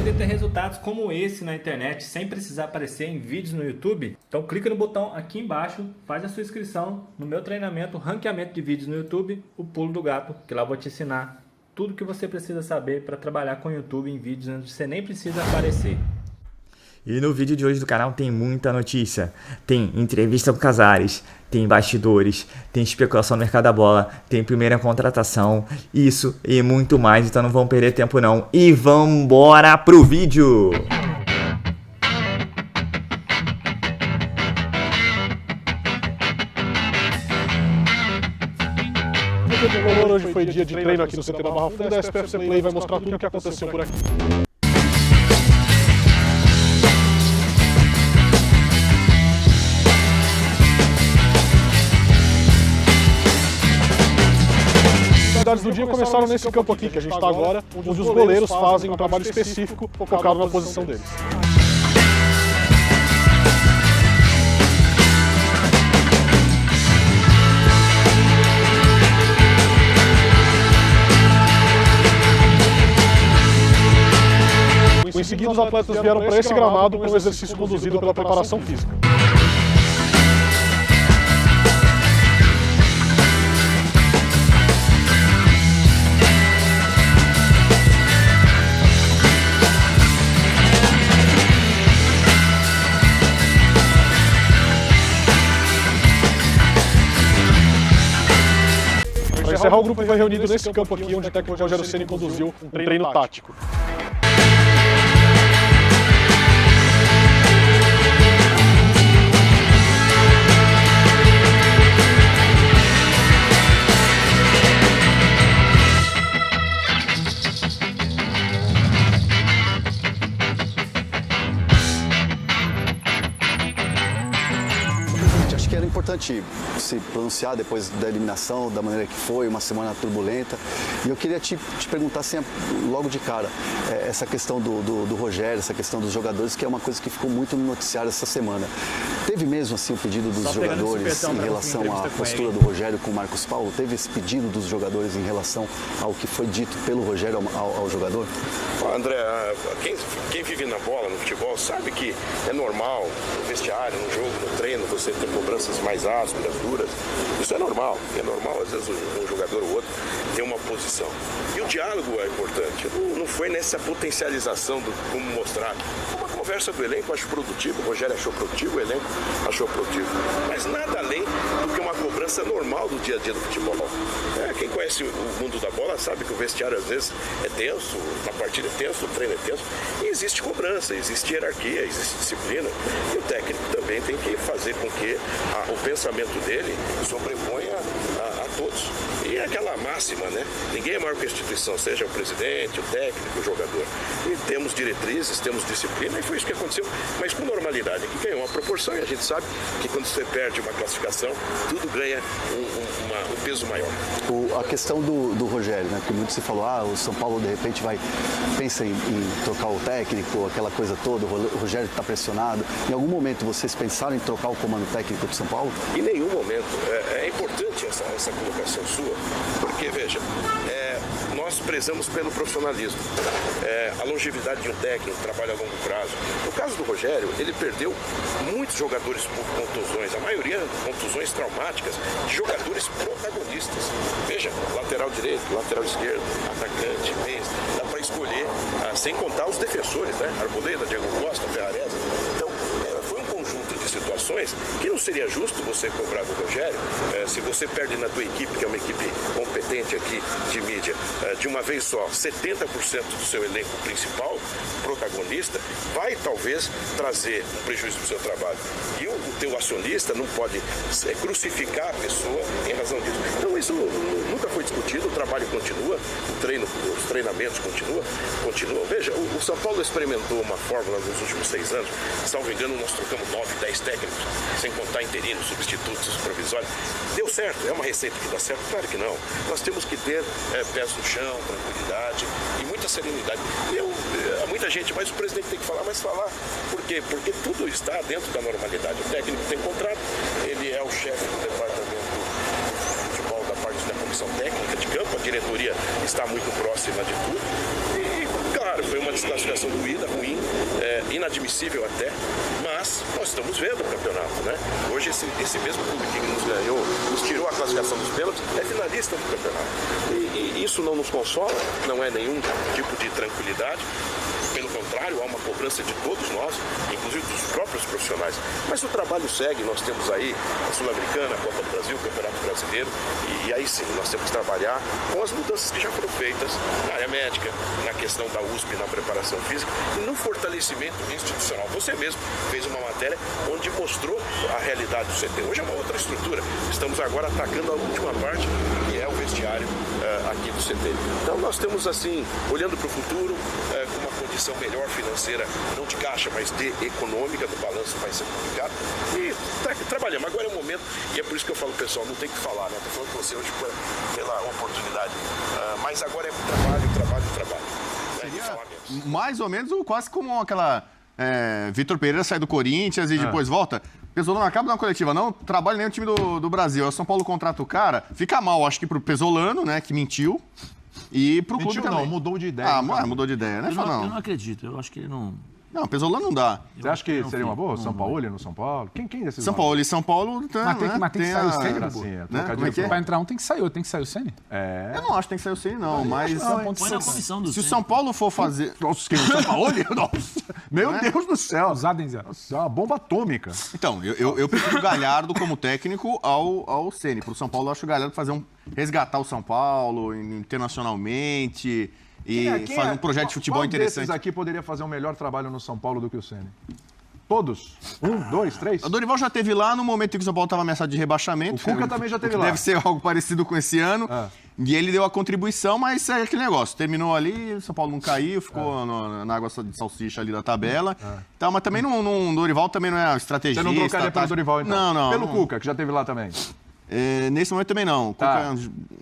poder ter resultados como esse na internet sem precisar aparecer em vídeos no YouTube, então clica no botão aqui embaixo, faz a sua inscrição no meu treinamento Ranqueamento de Vídeos no YouTube, o Pulo do Gato, que lá eu vou te ensinar tudo que você precisa saber para trabalhar com o YouTube em vídeos onde você nem precisa aparecer. E no vídeo de hoje do canal tem muita notícia. Tem entrevista com Casares, tem bastidores, tem especulação no mercado da bola, tem primeira contratação, isso e muito mais. Então não vamos perder tempo não. E vambora pro vídeo! Hoje foi dia de treino aqui no CT da Barra Funda. A SPFC Play vai mostrar tudo o que aconteceu por aqui. As atividades do dia começaram nesse campo aqui que a gente está agora, onde os goleiros fazem um trabalho específico focado na posição deles. Em seguida, os atletas vieram para esse gramado com um exercício conduzido pela preparação física. Para encerrar, o grupo foi reunido nesse campo aqui, onde o técnico Rogério Ceni conduziu um treino tático. Acho que era importante se pronunciar depois da eliminação, da maneira que foi, uma semana turbulenta. E eu queria te perguntar, assim, logo de cara, essa questão do Rogério, essa questão dos jogadores, que é uma coisa que ficou muito no noticiário essa semana. Teve mesmo assim o pedido dos jogadores em relação à postura do Rogério com o Marcos Paulo? Teve esse pedido dos jogadores em relação ao que foi dito pelo Rogério ao jogador? André, quem vive na bola, no futebol, sabe que é normal no vestiário, no jogo, no treino, você ter cobranças mais ásperas, duras. Isso é normal. Às vezes um jogador ou outro tem uma posição. E o diálogo é importante. Não foi nessa potencialização do como mostrar. Uma conversa do elenco, acho produtivo. O Rogério achou produtivo, o elenco achou produtivo. Mas nada além do que uma cobrança normal do dia a dia do futebol. Quem conhece o mundo da bola sabe que o vestiário às vezes é tenso, na partida é tenso, o treino é tenso. E existe cobrança, existe hierarquia, existe disciplina. E o técnico também tem que fazer com que o pensamento dele sobreponha a todos. E é aquela máxima, né? Ninguém é maior que a instituição, seja o presidente, o técnico, o jogador. E temos diretrizes, temos disciplina, e foi isso que aconteceu, mas com normalidade, que ganhou uma proporção, e a gente sabe que quando você perde uma classificação, tudo ganha um peso maior. A questão do Rogério, né? Porque muito se falou, o São Paulo de repente pensa em trocar o técnico, aquela coisa toda, o Rogério está pressionado. Em algum momento vocês pensaram em trocar o comando técnico do São Paulo? Em nenhum momento. É importante essa colocação sua, porque, veja, nós prezamos pelo profissionalismo. A longevidade de um técnico, trabalho a longo prazo. No caso do Rogério, ele perdeu muitos jogadores por contusões, a maioria contusões traumáticas, de jogadores protagonistas. Veja, lateral direito, lateral esquerdo, atacante, meias, dá para escolher, sem contar os defensores, né? Arboleda, Diego Costa, Ferrarese. Então, foi um conjunto de situações que não seria justo você cobrar do Rogério se você perde na tua equipe, que é uma equipe competente aqui de mídia, de uma vez só, 70% do seu elenco principal, protagonista, vai talvez trazer um prejuízo para o seu trabalho. E o teu acionista não pode crucificar a pessoa em razão disso. Então isso nunca foi discutido, o trabalho continua, os treinamentos continuam. Veja, o São Paulo experimentou uma fórmula nos últimos 6 anos, salvo engano, nós trocamos 9, 10 técnicos, sem contar interinos, substitutos, provisórios. Deu certo? É uma receita que dá certo? Claro que não. Nós temos que ter pés no chão, tranquilidade e muita serenidade. Muita gente, mas o presidente tem que falar, mas falar. Por quê? Porque tudo está dentro da normalidade. O técnico tem contrato, ele é o chefe do departamento de futebol da parte da comissão técnica de campo, a diretoria está muito próxima de tudo. E, claro, foi uma desclassificação doída, ruim, inadmissível até, mas nós estamos vendo o campeonato, né? Hoje esse mesmo clube que nos ganhou, nos tirou a classificação dos pênaltis, é finalista do campeonato. E isso não nos consola, não é nenhum tipo de tranquilidade. Pelo contrário, há uma cobrança de todos nós, inclusive dos próprios profissionais. Mas o trabalho segue, nós temos aí a Sul-Americana, a Copa do Brasil, o Campeonato Brasileiro, e aí sim, nós temos que trabalhar com as mudanças que já foram feitas na área médica, na questão da USP, na preparação física e no fortalecimento institucional. Você mesmo fez uma matéria onde mostrou a realidade do CT. Hoje é uma outra estrutura. Estamos agora atacando a última parte, que é o vestiário aqui do CT. Então nós temos assim, olhando para o futuro, com uma condição melhor financeira, não de caixa, mas de econômica, do balanço vai ser complicado. E trabalhamos. Agora é o momento, e é por isso que eu falo, pessoal, não tem que falar, né? Estou falando com você hoje pela oportunidade. Mas agora é trabalho. Seria mais ou menos quase como aquela Vitor Pereira sai do Corinthians e depois volta. Pesolano acaba de uma coletiva, não trabalha nem o time do Brasil. O São Paulo contrata o cara, fica mal, acho que pro Pesolano, né, que mentiu. E pro clube também. Não, mudou de ideia. Mudou de ideia, né? Eu não acredito, eu acho que ele não... Não, Pesolano não dá. Você acha que seria uma boa? São Paulo no São Paulo? Quem desses São Paulo e São Paulo... Mas tem que sair o Ceni, né? Pra entrar tem que sair o Ceni. Eu não acho que tem que sair o Ceni, não, mas... Põe na comissão do se o São Paulo for fazer... Nossa, quem? São Paulo? Nossa, meu Deus do céu. Usadenza. Nossa, é uma bomba atômica. Então, eu prefiro o Galhardo como técnico ao Ceni. Pro São Paulo, eu acho o Galhardo resgatar o São Paulo internacionalmente... E fazer um projeto de futebol interessante. Qual desses aqui poderia fazer um melhor trabalho no São Paulo do que o Ceni? Todos? 1, 2, 3? O Dorival já teve lá no momento em que o São Paulo estava ameaçado de rebaixamento. O Cuca também já teve lá. Deve ser algo parecido com esse ano. E ele deu a contribuição, mas é aquele negócio. Terminou ali, o São Paulo não caiu, ficou na água de salsicha ali da tabela. Então, mas também o Dorival também não é estrategista. Você não trocaria pelo Dorival, então? Não. Pelo Cuca, que já teve lá também? Nesse momento também não. Tá.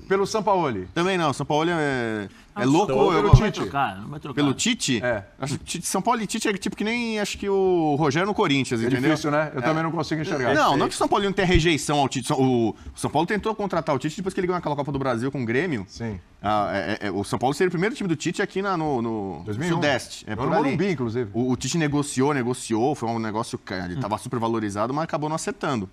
Pelo Sampaoli? Também não. São Paulo é louco. Pelo Tite? Não vai trocar. Pelo Tite? Acho que São Paulo e Tite é tipo que nem acho que o Rogério no Corinthians, entendeu? É difícil, né? Eu também não consigo enxergar. Não que o São Paulo não tenha rejeição ao Tite. O São Paulo tentou contratar o Tite depois que ele ganhou aquela Copa do Brasil com o Grêmio. Sim. O São Paulo seria o primeiro time do Tite aqui no 2001. Sudeste. No Morumbi, inclusive. O Tite negociou, foi um negócio que ele estava super valorizado, mas acabou não acertando.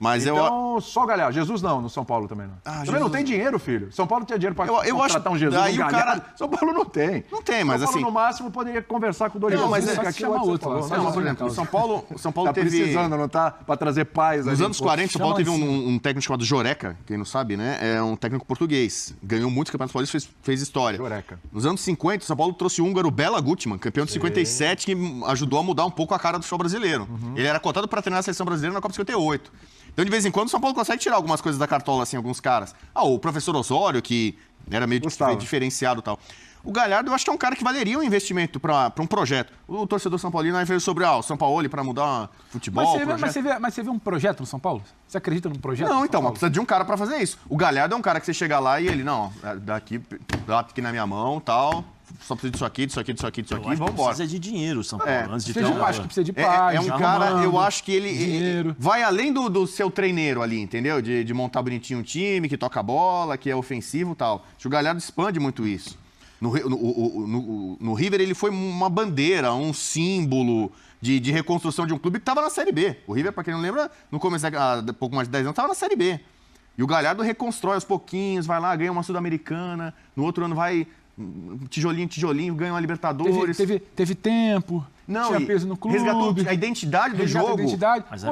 Mas então, só Galhardo. Jesus não, no São Paulo também não. Também Jesus... não tem dinheiro, filho. São Paulo tinha dinheiro para contratar um Jesus, daí um Galhardo. São Paulo não tem. Não tem, mas São Paulo, assim... no máximo, poderia conversar com o Dorival. Não, mas aqui chama outro. Por exemplo, o São Paulo tá teve... precisando, não tá? Para trazer paz. Nos anos 40, o São Paulo teve um técnico chamado Joreca, quem não sabe, né? É um técnico português. Ganhou muitos campeonatos paulistas, fez história. Joreca. Nos anos 50, o São Paulo trouxe o húngaro Bela Gutmann, campeão de 57, que ajudou a mudar um pouco a cara do futebol brasileiro. Ele era cotado para treinar a seleção brasileira na Copa 58. Então, de vez em quando, o São Paulo consegue tirar algumas coisas da cartola, assim, alguns caras. O professor Osório, que era meio diferenciado e tal. O Galhardo, eu acho que é um cara que valeria um investimento para um projeto. O torcedor São Paulino aí fez sobre o São Paulo para mudar futebol. Mas você vê um projeto no São Paulo? Você acredita num projeto? Não, então, mas precisa de um cara para fazer isso. O Galhardo é um cara que você chega lá e ele, não, dá aqui na minha mão tal. Só precisa disso aqui, vamos embora. Precisa de dinheiro, São Paulo. Antes de ter acho que precisa de paz. É um cara, eu acho que ele vai além do seu treineiro ali, entendeu? De montar bonitinho um time, que toca a bola, que é ofensivo e tal. Acho que o Galhardo expande muito isso. No River, ele foi uma bandeira, um símbolo de reconstrução de um clube que estava na Série B. O River, para quem não lembra, no começo, há pouco mais de 10 anos, estava na Série B. E o Galhardo reconstrói aos pouquinhos, vai lá, ganha uma Sul-Americana, no outro ano vai... tijolinho, ganha uma Libertadores. Teve tempo, tinha peso no clube. Resgatou a identidade do jogo.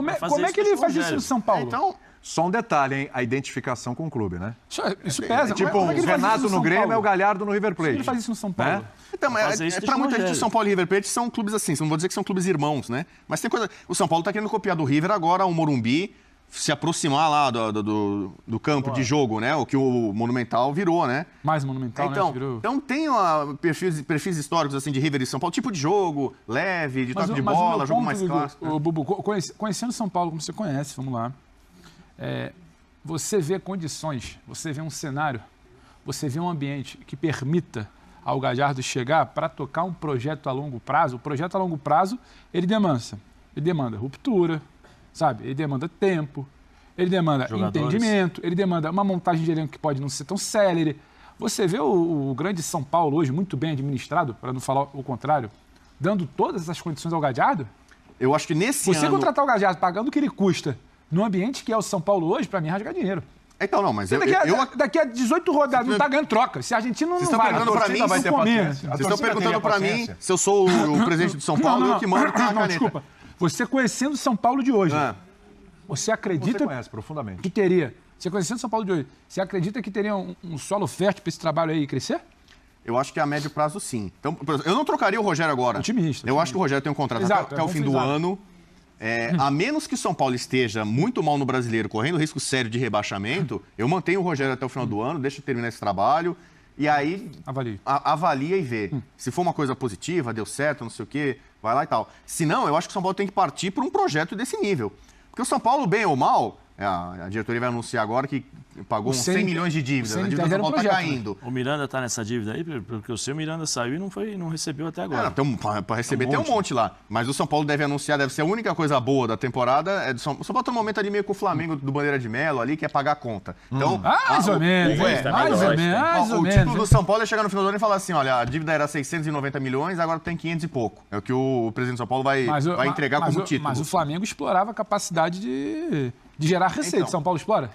Mas como é que ele faz isso no São Paulo? Então, só um detalhe, hein? A identificação com o clube, né? Isso pesa. Tipo, o Renato no Grêmio é o Galhardo no River Plate. Ele faz isso no São Paulo. Então, pra muita gente, o São Paulo e o River Plate são clubes assim. Não vou dizer que são clubes irmãos, né? Mas tem coisa... O São Paulo tá querendo copiar do River agora o Morumbi, se aproximar lá do campo de jogo, né? O que o Monumental virou, né? Mais Monumental, então, né? Virou... Então tem perfis históricos assim de River e São Paulo, tipo de jogo, leve, de toque de bola, jogo mais clássico. O Bubu, conhecendo São Paulo como você conhece, vamos lá. Você vê condições, você vê um cenário, você vê um ambiente que permita ao Galhardo chegar para tocar um projeto a longo prazo. O projeto a longo prazo, ele demanda ruptura, sabe? Ele demanda tempo, ele demanda entendimento, ele demanda uma montagem de elenco que pode não ser tão célere. Você vê o grande São Paulo hoje, muito bem administrado, para não falar o contrário, dando todas essas condições ao Galhardo? Eu acho que nesse Você ano... contratar o Galhardo pagando o que ele custa no ambiente que é o São Paulo hoje, para mim, é rasgar dinheiro. Então, não, mas Daqui a 18 rodadas não tá ganhando troca. Se a Argentina não vai... Perguntando pra mim, vai ter paciência. Vocês estão perguntando pra mim se eu sou o presidente do São Paulo e eu que mando com a caneta. Desculpa. Você conhecendo o São Paulo de hoje, você acredita... Você conhece profundamente. Que teria... Você conhecendo o São Paulo de hoje, você acredita que teria um solo fértil para esse trabalho aí crescer? Eu acho que a médio prazo, sim. Então, por exemplo, eu não trocaria o Rogério agora. Otimista. Eu acho que o Rogério tem um contrato até o fim do ano. A menos que o São Paulo esteja muito mal no Brasileiro, correndo risco sério de rebaixamento, eu mantenho o Rogério até o final do ano, deixa eu terminar esse trabalho, e aí avalia e vê. Se for uma coisa positiva, deu certo, não sei o quê, vai lá e tal. Se não, eu acho que o São Paulo tem que partir para um projeto desse nível. Porque o São Paulo, bem ou mal, a diretoria vai anunciar agora que pagou uns 100 milhões de dívidas. A dívida do São Paulo está caindo. O Miranda está nessa dívida aí, porque o seu Miranda saiu e não recebeu até agora. Para receber tem um monte lá. Mas o São Paulo deve anunciar, deve ser a única coisa boa da temporada. O São Paulo tem um momento ali meio com o Flamengo do Bandeira de Melo ali, que é pagar a conta. Então, mais ou menos. O título do São Paulo é chegar no final do ano e falar assim, olha, a dívida era 690 milhões, agora tem 500 e pouco. É o que o presidente do São Paulo vai entregar como título. Mas o Flamengo explorava a capacidade de gerar receita. Então. São Paulo explora?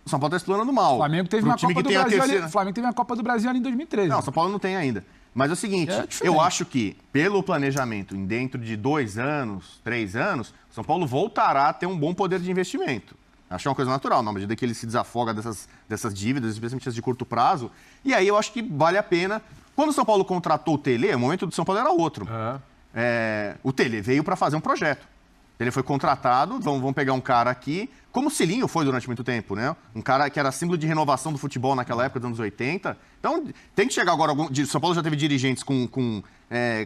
O São Paulo está explorando mal. O Flamengo teve uma Copa do Brasil ali. O Flamengo teve uma Copa do Brasil ali em 2013. Não, o São Paulo não tem ainda. Mas é o seguinte, eu acho que, pelo planejamento, dentro de 2 anos, 3 anos, o São Paulo voltará a ter um bom poder de investimento. Acho uma coisa natural, na medida que ele se desafoga dessas dívidas, especialmente as de curto prazo. E aí eu acho que vale a pena. Quando o São Paulo contratou o Tele, o momento do São Paulo era outro. O Tele veio para fazer um projeto. Ele foi contratado, vamos pegar um cara aqui, como o Cilinho foi durante muito tempo, né? Um cara que era símbolo de renovação do futebol naquela época, dos anos 80. Então, tem que chegar agora... São Paulo já teve dirigentes com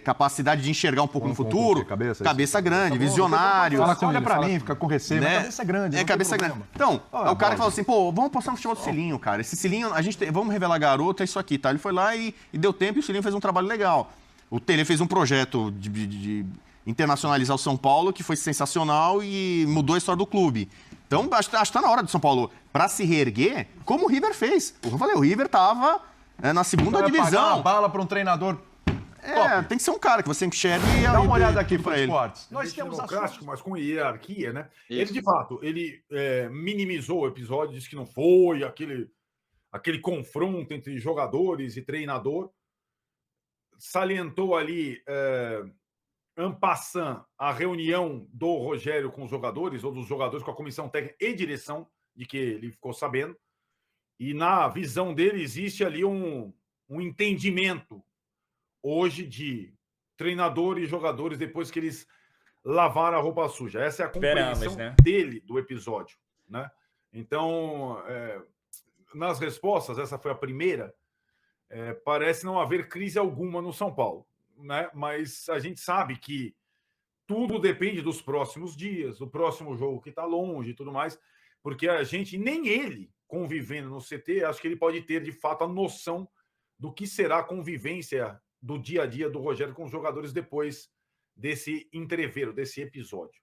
capacidade de enxergar um pouco no futuro. Cabeça grande, visionário. Olha pra mim, fica com receio, mas cabeça grande. Cabeça grande. Então, o cara que falou assim, vamos apostar no futebol do Cilinho, cara. Esse Cilinho, vamos revelar garoto, é isso aqui, tá? Ele foi lá e deu tempo e o Cilinho fez um trabalho legal. O Tele fez um projeto de internacionalizar o São Paulo, que foi sensacional e mudou a história do clube. Então, acho que está na hora do São Paulo, para se reerguer, como o River fez. Eu falei, o River estava na segunda divisão. Pagar uma bala para um treinador. Tem que ser um cara que você enxergue e dá uma olhada aqui para ele. Nós temos democrático, mas com hierarquia, né? Isso. Ele, de fato, minimizou o episódio, disse que não foi aquele confronto entre jogadores e treinador. Salientou ali... en passant, a reunião do Rogério com os jogadores, ou dos jogadores com a comissão técnica e direção, de que ele ficou sabendo. E na visão dele existe ali um entendimento hoje de treinador e jogadores depois que eles lavaram a roupa suja. Essa é a compreensão dele do episódio, né? Então, nas respostas, essa foi a primeira, parece não haver crise alguma no São Paulo. Né? Mas a gente sabe que tudo depende dos próximos dias, do próximo jogo que está longe e tudo mais, porque a gente, nem ele, convivendo no CT, acho que ele pode ter, de fato, a noção do que será a convivência do dia a dia do Rogério com os jogadores depois desse entreveiro, desse episódio.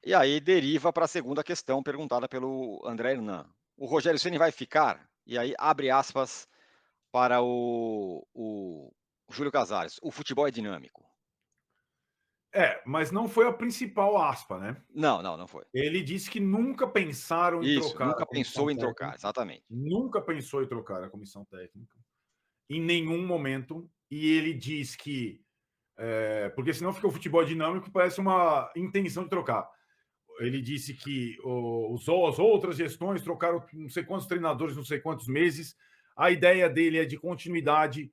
E aí deriva para a segunda questão perguntada pelo André Hernan. O Rogério Ceni vai ficar? E aí abre aspas para o Júlio Casares, o futebol é dinâmico. Mas não foi a principal aspa, né? Não foi. Ele disse que nunca pensaram em trocar. Nunca pensou em trocar, exatamente. Nunca pensou em trocar a comissão técnica. Em nenhum momento. E ele diz que... porque senão fica o futebol dinâmico, parece uma intenção de trocar. Ele disse que as outras gestões trocaram não sei quantos treinadores, não sei quantos meses. A ideia dele é de continuidade...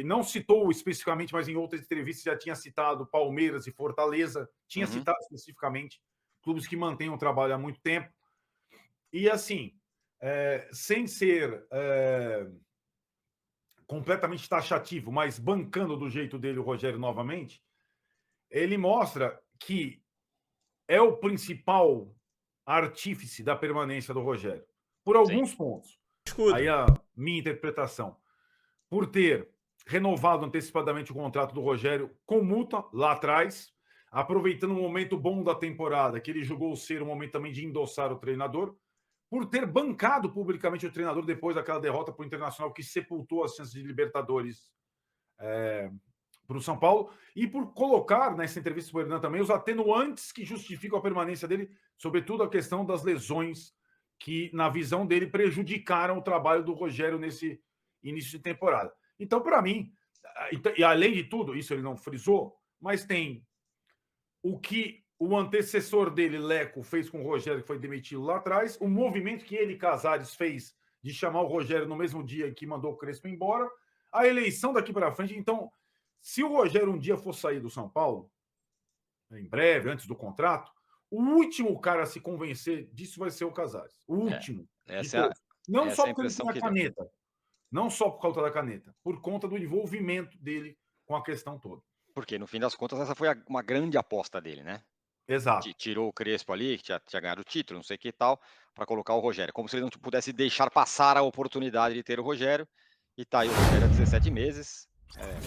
não citou especificamente, mas em outras entrevistas já tinha citado Palmeiras e Fortaleza, tinha citado especificamente clubes que mantêm o trabalho há muito tempo. E assim, sem ser completamente taxativo, mas bancando do jeito dele o Rogério novamente, ele mostra que é o principal artífice da permanência do Rogério, por alguns pontos. Aí a minha interpretação. Por ter renovado antecipadamente o contrato do Rogério com multa lá atrás, aproveitando um momento bom da temporada, que ele julgou ser um momento também de endossar o treinador, por ter bancado publicamente o treinador depois daquela derrota para o Internacional que sepultou as chances de Libertadores para o São Paulo, e por colocar nessa entrevista para o Hernan também os atenuantes que justificam a permanência dele, sobretudo a questão das lesões que, na visão dele, prejudicaram o trabalho do Rogério nesse início de temporada. Então, para mim, e além de tudo, isso ele não frisou, mas tem o que o antecessor dele, Leco, fez com o Rogério, que foi demitido lá atrás, o movimento que ele, Casares, fez de chamar o Rogério no mesmo dia que mandou o Crespo embora, a eleição daqui para frente. Então, se o Rogério um dia for sair do São Paulo, em breve, antes do contrato, o último cara a se convencer disso vai ser o Casares. O último. Não só porque ele tem a caneta. Não só por causa da caneta. Por conta do envolvimento dele com a questão toda. Porque, no fim das contas, essa foi uma grande aposta dele, né? Exato. Tirou o Crespo ali, que tinha ganhado o título, não sei o que e tal, para colocar o Rogério. Como se ele não pudesse deixar passar a oportunidade de ter o Rogério. E tá aí o Rogério há 17 meses.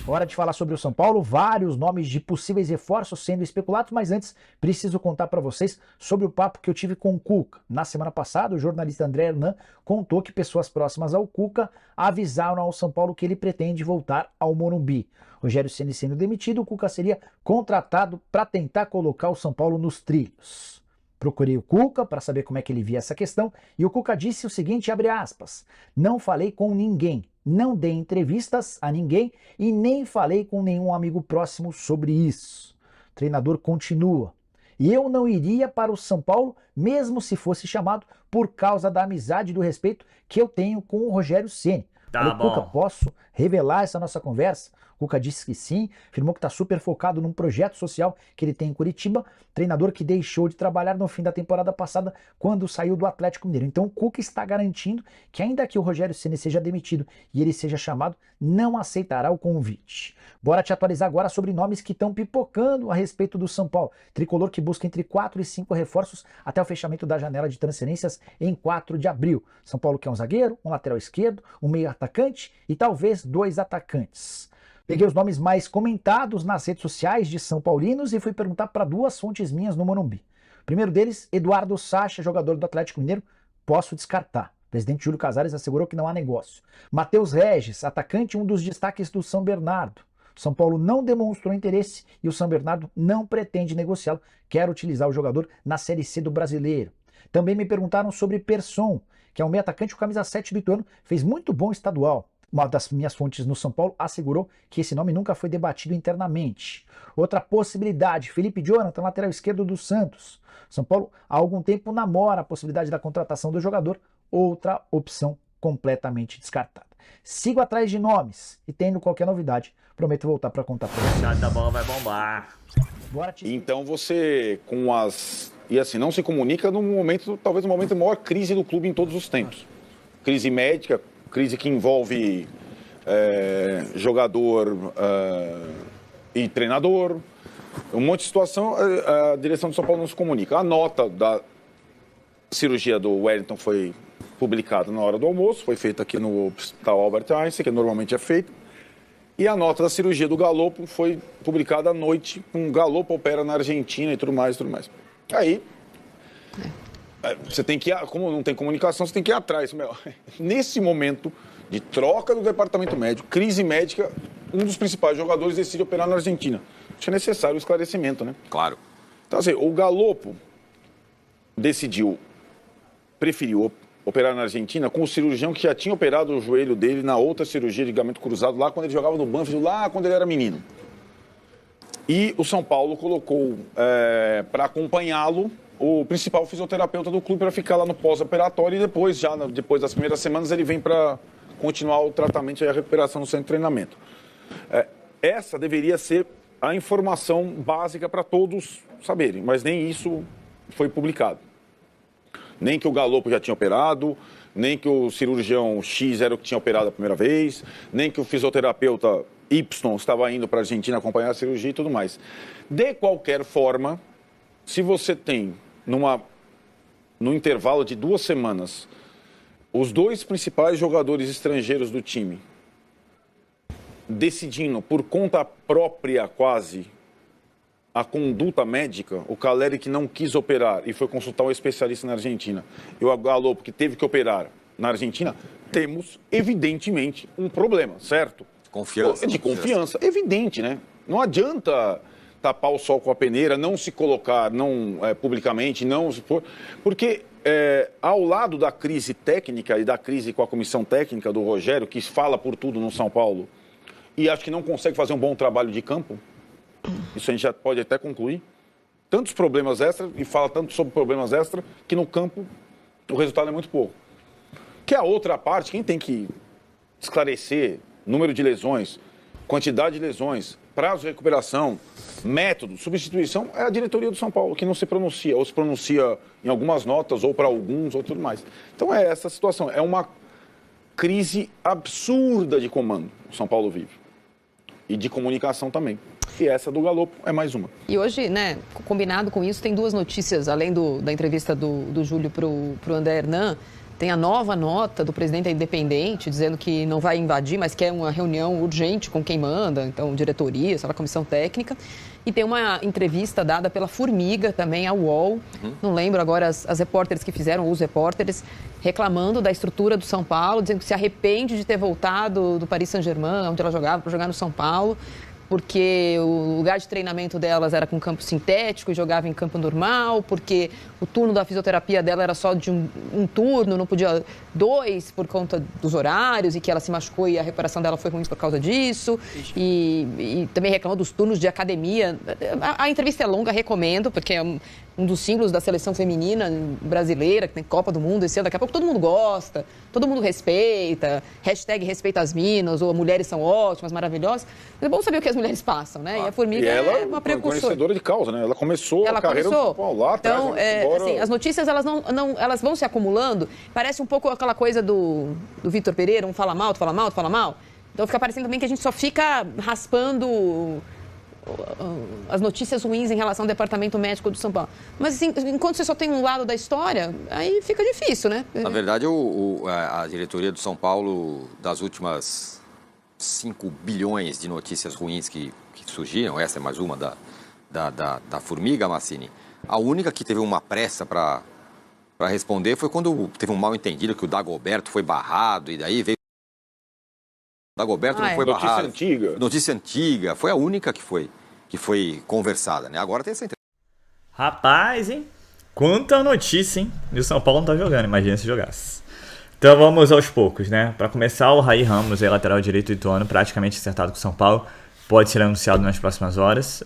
Hora de falar sobre o São Paulo, vários nomes de possíveis reforços sendo especulados, mas antes preciso contar para vocês sobre o papo que eu tive com o Cuca. Na semana passada, o jornalista André Hernan contou que pessoas próximas ao Cuca avisaram ao São Paulo que ele pretende voltar ao Morumbi. Rogério Ceni sendo demitido, o Cuca seria contratado para tentar colocar o São Paulo nos trilhos. Procurei o Cuca para saber como é que ele via essa questão e o Cuca disse o seguinte, abre aspas, não falei com ninguém, não dei entrevistas a ninguém e nem falei com nenhum amigo próximo sobre isso. O treinador continua. E eu não iria para o São Paulo mesmo se fosse chamado por causa da amizade e do respeito que eu tenho com o Rogério Ceni. Falei, Cuca, posso revelar essa nossa conversa? O Cuca disse que sim, afirmou que está super focado num projeto social que ele tem em Curitiba, treinador que deixou de trabalhar no fim da temporada passada quando saiu do Atlético Mineiro. Então o Cuca está garantindo que ainda que o Rogério Ceni seja demitido e ele seja chamado, não aceitará o convite. Bora te atualizar agora sobre nomes que estão pipocando a respeito do São Paulo. Tricolor que busca entre 4 e 5 reforços até o fechamento da janela de transferências em 4 de abril. São Paulo quer um zagueiro, um lateral esquerdo, um meio atacante e talvez 2 atacantes. Peguei os nomes mais comentados nas redes sociais de São Paulinos e fui perguntar para 2 fontes minhas no Morumbi. O primeiro deles, Eduardo Sacha, jogador do Atlético Mineiro, posso descartar. O presidente Júlio Casares assegurou que não há negócio. Matheus Regis, atacante, um dos destaques do São Bernardo. O São Paulo não demonstrou interesse e o São Bernardo não pretende negociá-lo, quer utilizar o jogador na Série C do Brasileiro. Também me perguntaram sobre Persson, que é um meio atacante com camisa 7 do Ituano, fez muito bom estadual. Uma das minhas fontes no São Paulo assegurou que esse nome nunca foi debatido internamente. Outra possibilidade, Felipe Jonathan, lateral esquerdo do Santos. São Paulo há algum tempo namora a possibilidade da contratação do jogador, outra opção completamente descartada. Sigo atrás de nomes e tendo qualquer novidade, prometo voltar para contar para vocês. A da bola vai bombar. Então você, E assim, não se comunica num momento, talvez no momento de maior crise do clube em todos os tempos. Crise médica, crise que envolve jogador e treinador, um monte de situação, a direção do São Paulo não se comunica. A nota da cirurgia do Wellington foi publicada na hora do almoço, foi feita aqui no Hospital Albert Einstein, que normalmente é feito, e a nota da cirurgia do Galopo foi publicada à noite, com Galopo opera na Argentina e tudo mais, Aí, você tem que ir, como não tem comunicação, você tem que ir atrás. Nesse momento de troca do departamento médico, crise médica, um dos principais jogadores decide operar na Argentina. Acho que é necessário o esclarecimento, né? Claro. Então, assim, o Galopo preferiu operar na Argentina com o cirurgião que já tinha operado o joelho dele na outra cirurgia de ligamento cruzado lá quando ele jogava no Banfield, lá quando ele era menino. E o São Paulo colocou para acompanhá-lo o principal fisioterapeuta do clube para ficar lá no pós-operatório e depois, depois das primeiras semanas, ele vem para continuar o tratamento e a recuperação no centro de treinamento. Essa deveria ser a informação básica para todos saberem, mas nem isso foi publicado. Nem que o Galopo já tinha operado, nem que o cirurgião X era o que tinha operado a primeira vez, nem que o fisioterapeuta Y estava indo para a Argentina acompanhar a cirurgia e tudo mais. De qualquer forma, se você tem, no intervalo de 2 semanas, os 2 principais jogadores estrangeiros do time decidindo por conta própria quase a conduta médica, o Caleri que não quis operar e foi consultar um especialista na Argentina, e o Galo que teve que operar na Argentina, temos, evidentemente, um problema, certo? Confiança. De confiança, evidente, né? Não adianta tapar o sol com a peneira, não se colocar publicamente, não se for, porque ao lado da crise técnica e da crise com a comissão técnica do Rogério, que fala por tudo no São Paulo, e acho que não consegue fazer um bom trabalho de campo, isso a gente já pode até concluir, tantos problemas extras, e fala tanto sobre problemas extras, que no campo o resultado é muito pouco. Que a outra parte, quem tem que esclarecer número de lesões, quantidade de lesões, prazo de recuperação, método, substituição, é a diretoria do São Paulo, que não se pronuncia, ou se pronuncia em algumas notas, ou para alguns, ou tudo mais. Então é essa situação, é uma crise absurda de comando o São Paulo vive. E de comunicação também. E essa do Galo é mais uma. E hoje, né, combinado com isso, tem duas notícias, além da entrevista do Júlio para o André Hernan. Tem a nova nota do presidente da Independente, dizendo que não vai invadir, mas quer uma reunião urgente com quem manda, então diretoria, sei lá, comissão técnica. E tem uma entrevista dada pela Formiga também, à UOL. Não lembro agora as repórteres que fizeram, os repórteres, reclamando da estrutura do São Paulo, dizendo que se arrepende de ter voltado do Paris Saint-Germain, onde ela jogava, para jogar no São Paulo, porque o lugar de treinamento delas era com campo sintético e jogava em campo normal, porque o turno da fisioterapia dela era só de um turno, não podia 2 por conta dos horários, e que ela se machucou e a recuperação dela foi ruim por causa disso, e também reclamou dos turnos de academia. A entrevista é longa, recomendo, porque é um dos símbolos da seleção feminina brasileira, que tem Copa do Mundo esse ano, daqui a pouco todo mundo gosta, todo mundo respeita, #respeita as minas, ou mulheres são ótimas, maravilhosas. É bom saber o que as mulheres passam, né? E a Formiga é uma precursora. Conhecedora de causa, né? Ela começou a carreira do São Paulo lá atrás. Então, assim, as notícias, elas vão se acumulando. Parece um pouco aquela coisa do Vitor Pereira, um fala mal, outro fala mal, outro fala mal. Então fica parecendo também que a gente só fica raspando as notícias ruins em relação ao departamento médico do São Paulo. Mas, assim, enquanto você só tem um lado da história, aí fica difícil, né? Na verdade, a diretoria do São Paulo, das últimas 5 bilhões de notícias ruins que surgiram, essa é mais uma da Formiga, Massini, a única que teve uma pressa para responder foi quando teve um mal-entendido que o Dagoberto foi barrado, e daí veio... O Dagoberto não foi barrado. Notícia antiga. Foi a única que foi conversada, né? Agora tem essa entrevista. Rapaz, hein? Quanta notícia, hein? E o São Paulo não tá jogando, imagina se jogasse. Então vamos aos poucos, né? Para começar, o Raí Ramos, lateral direito do Ituano, praticamente acertado com o São Paulo. Pode ser anunciado nas próximas horas.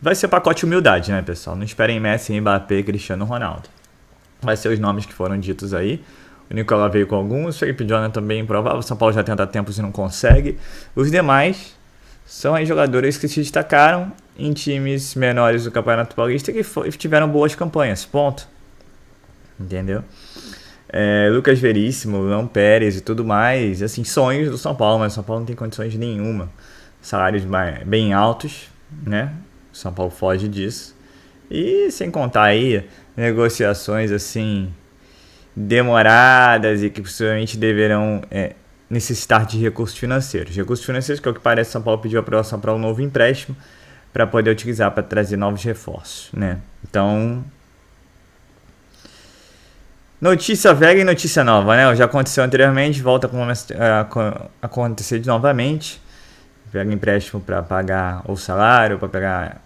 Vai ser pacote humildade, né, pessoal? Não esperem Messi, Mbappé, Cristiano Ronaldo. Vai ser os nomes que foram ditos aí. O Nicolau veio com alguns, o Felipe Jonathan também improvável. O São Paulo já tenta há tempos e não consegue. Os demais são aí jogadores que se destacaram em times menores do Campeonato Paulista que tiveram boas campanhas. Ponto. Entendeu? Lucas Veríssimo, Léo Pérez e tudo mais. Assim, sonhos do São Paulo, mas o São Paulo não tem condições nenhuma. Salários bem altos, né? O São Paulo foge disso. E sem contar aí negociações assim demoradas e que possivelmente deverão necessitar de recursos financeiros. Recursos financeiros que é o que parece, São Paulo pediu aprovação para um novo empréstimo para poder utilizar para trazer novos reforços, né? Então, notícia velha e notícia nova, né? Já aconteceu anteriormente, volta a acontecer novamente. Pega empréstimo para pagar o salário, para pegar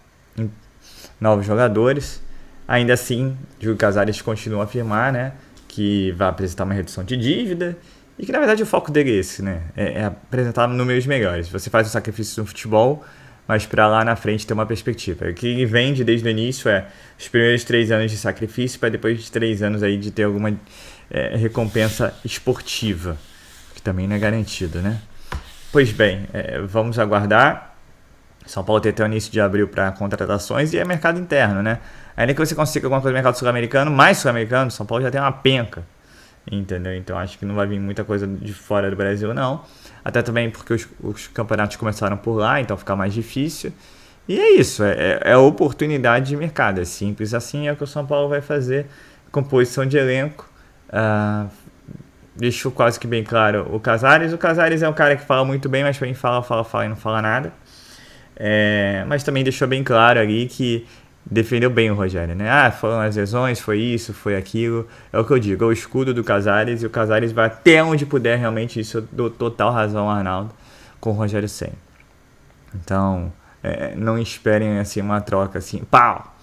novos jogadores. Ainda assim, Júlio Casares continua a afirmar, né, que vai apresentar uma redução de dívida e que, na verdade, o foco dele é esse, né? É apresentar números melhores. Você faz o sacrifício no futebol, mas para lá na frente ter uma perspectiva. O que ele vende desde o início os primeiros 3 anos de sacrifício para depois de 3 anos aí de ter alguma recompensa esportiva, que também não é garantido, né? Pois bem, vamos aguardar. São Paulo tem até o início de abril para contratações e é mercado interno, né? Ainda que você consiga alguma coisa no mercado sul-americano, mais sul-americano, São Paulo já tem uma penca, entendeu? Então acho que não vai vir muita coisa de fora do Brasil, não. Até também porque os campeonatos começaram por lá, então fica mais difícil. E é isso, é oportunidade de mercado, é simples assim, é o que o São Paulo vai fazer. Composição de elenco, deixou quase que bem claro o Casares. O Casares é um cara que fala muito bem, mas pra mim fala e não fala nada. Mas também deixou bem claro ali que defendeu bem o Rogério, né? Foram as lesões, foi isso, foi aquilo. É o que eu digo, é o escudo do Casares, e o Casares vai até onde puder, realmente. Isso eu dou total razão ao Arnaldo com o Rogério Ceni. Então, não esperem assim uma troca assim, pau!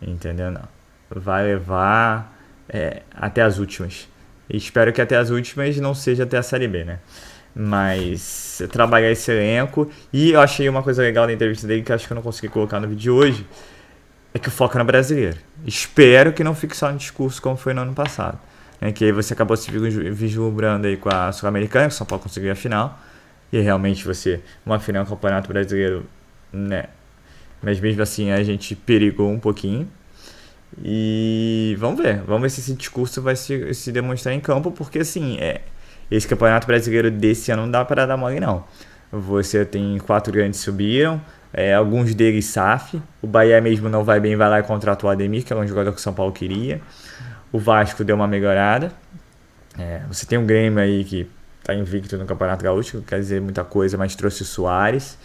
Entendeu? Não. Vai levar até as últimas. E espero que até as últimas não seja até a Série B, né? Mas trabalhar esse elenco. E eu achei uma coisa legal da entrevista dele, que acho que eu não consegui colocar no vídeo de hoje, é que o foco é no brasileiro. Espero que não fique só no discurso como foi no ano passado, né? Que aí você acabou se vislumbrando aí com a Sul-Americana, que o São Paulo conseguiu a final. E realmente uma final do Campeonato Brasileiro, né? Mas mesmo assim a gente perigou um pouquinho. E vamos ver se esse discurso vai se demonstrar em campo, porque assim, esse Campeonato Brasileiro desse ano não dá para dar mole não. Você tem 4 grandes subiram, alguns deles SAF, o Bahia mesmo não vai bem, vai lá e contrata o Ademir, que é um jogador que o São Paulo queria. O Vasco deu uma melhorada. Você tem um Grêmio aí que tá invicto no Campeonato Gaúcho, quer dizer muita coisa, mas trouxe o Soares.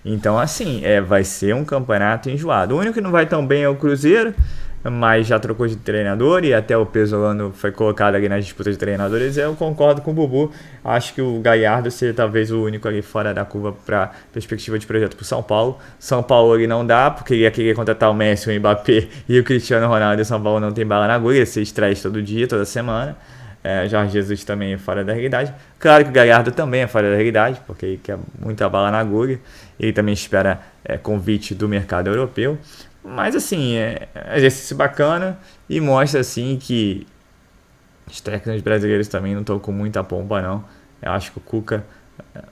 Então assim, vai ser um campeonato enjoado. O único que não vai tão bem é o Cruzeiro, mas já trocou de treinador e até o Pesolano foi colocado ali nas disputas de treinadores. Eu concordo com o Bubu, acho que o Galhardo seria talvez o único ali fora da curva para perspectiva de projeto para o São Paulo. São Paulo ali não dá, porque ele ia querer contratar o Messi, o Mbappé e o Cristiano Ronaldo, e o São Paulo não tem bala na agulha, se extrai todo dia, toda semana. Jorge Jesus também é fora da realidade. Claro que o Galhardo também é fora da realidade, porque ele quer muita bala na agulha. Ele também espera convite do mercado europeu. Mas assim, exercício bacana e mostra assim que os técnicos brasileiros também não estão com muita pompa não. Eu acho que o Cuca,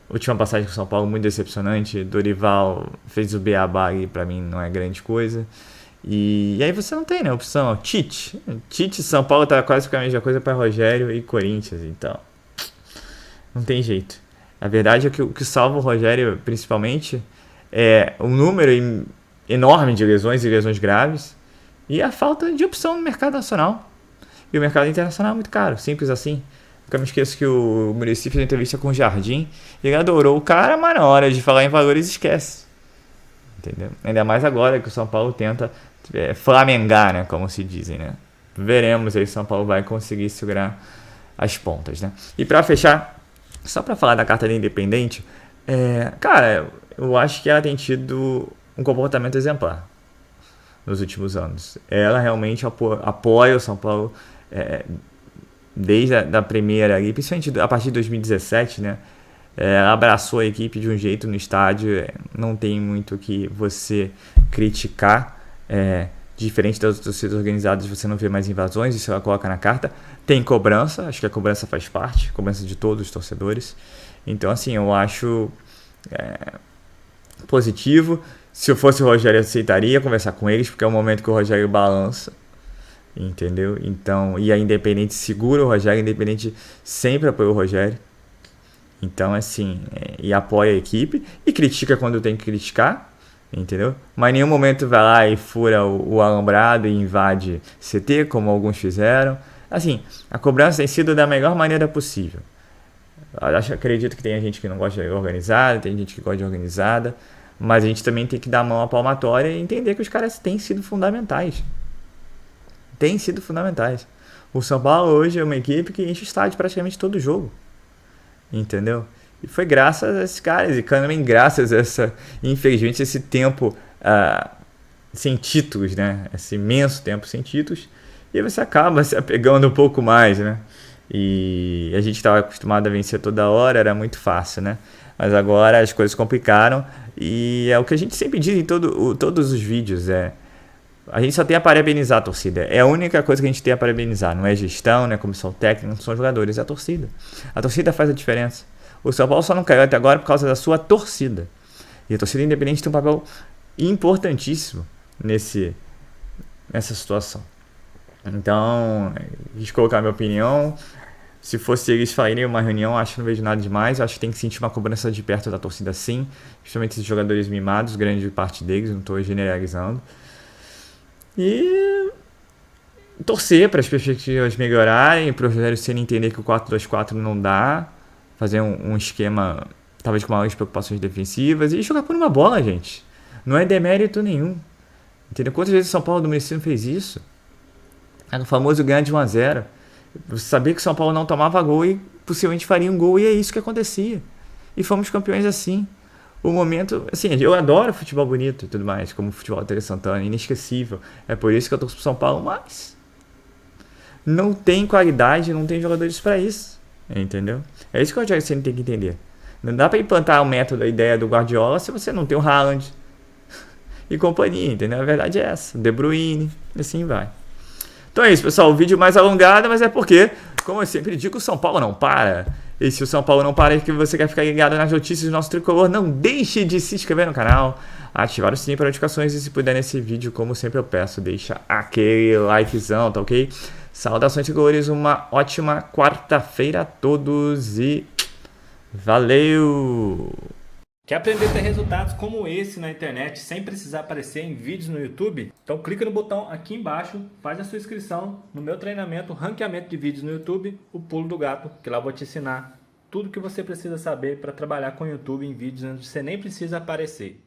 última passagem com o São Paulo, muito decepcionante. Dorival fez o beabá e pra mim não é grande coisa. E aí você não tem, né, opção. Tite São Paulo tá quase com a mesma coisa para Rogério e Corinthians, então não tem jeito. A verdade é que o que salva o Rogério principalmente é o número enorme de lesões e lesões graves e a falta de opção no mercado nacional. E o mercado internacional é muito caro, simples assim. Nunca me esqueço que o Muricy fez uma entrevista com o Jardim e ele adorou o cara, mas na hora de falar em valores esquece. Entendeu? Ainda mais agora que o São Paulo tenta flamengar, né, como se dizem, né? Veremos aí se o São Paulo vai conseguir segurar as pontas, né? E para fechar, só para falar da carta da Independente, cara, eu acho que ela tem tido um comportamento exemplar nos últimos anos. Ela realmente apoia o São Paulo desde a primeira ali, principalmente a partir de 2017, né? Ela abraçou a equipe de um jeito no estádio, não tem muito o que você criticar. Diferente das torcidas organizadas, você não vê mais invasões, isso ela coloca na carta. Tem cobrança, acho que a cobrança faz parte, cobrança de todos os torcedores. Então, assim, eu acho positivo. Se eu fosse o Rogério, eu aceitaria conversar com eles, porque é o momento que o Rogério balança, entendeu? Então, e a Independente segura o Rogério, a Independente sempre apoia o Rogério. Então, assim, e apoia a equipe e critica quando tem que criticar, entendeu? Mas em nenhum momento vai lá e fura o alambrado e invade CT, como alguns fizeram. Assim, a cobrança tem sido da melhor maneira possível. Acredito que tem gente que não gosta de organizada, tem gente que gosta de organizada, mas a gente também tem que dar a mão à palmatória e entender que os caras têm sido fundamentais. Têm sido fundamentais. O São Paulo hoje é uma equipe que enche o estádio praticamente todo jogo. Entendeu? E foi graças a esses caras, e também graças a infelizmente, esse tempo sem títulos, né? Esse imenso tempo sem títulos, e você acaba se apegando um pouco mais, né? E a gente estava acostumado a vencer toda hora, era muito fácil, né? Mas agora as coisas complicaram, e é o que a gente sempre diz em todos os vídeos, a gente só tem a parabenizar a torcida. É a única coisa que a gente tem a parabenizar. Não é gestão, não é comissão técnica, não são jogadores, é a torcida. A torcida faz a diferença. O São Paulo só não caiu até agora por causa da sua torcida. E a torcida independente tem um papel importantíssimo nessa situação. Então, quis colocar a minha opinião. Se fosse eles falarem uma reunião, acho que não vejo nada demais. Acho que tem que sentir uma cobrança de perto da torcida, sim. Principalmente esses jogadores mimados, grande parte deles, não estou generalizando. E torcer para as perspectivas melhorarem, para o Rogério Ceni entender que o 4-2-4 não dá, fazer um esquema talvez com maiores preocupações defensivas e jogar por uma bola, gente. Não é demérito nenhum. Entendeu? Quantas vezes o São Paulo do Muricy não fez isso? Era o famoso ganhar de 1-0. Você sabia que o São Paulo não tomava gol e possivelmente faria um gol, e é isso que acontecia. E fomos campeões assim. O momento, assim, eu adoro futebol bonito e tudo mais, como o futebol do Tele Santana, inesquecível. É por isso que eu torço pro São Paulo, mas não tem qualidade, não tem jogadores para isso. Entendeu? É isso que o Rogério Ceni tem que entender. Não dá para implantar o método, a ideia do Guardiola, se você não tem o Haaland e companhia, entendeu? A verdade é essa. De Bruyne, e assim vai. Então é isso, pessoal. O vídeo mais alongado, mas é porque, como eu sempre digo, o São Paulo não para. E se o São Paulo não para e que você quer ficar ligado nas notícias do nosso tricolor, não deixe de se inscrever no canal, ativar o sininho para notificações e, se puder, nesse vídeo, como sempre eu peço, deixa aquele likezão, tá ok? Saudações tricolores, uma ótima quarta-feira a todos e valeu! Quer aprender a ter resultados como esse na internet sem precisar aparecer em vídeos no YouTube? Então clica no botão aqui embaixo, faz a sua inscrição no meu treinamento Ranqueamento de Vídeos no YouTube, o Pulo do Gato, que lá eu vou te ensinar tudo que você precisa saber para trabalhar com o YouTube em vídeos onde você nem precisa aparecer.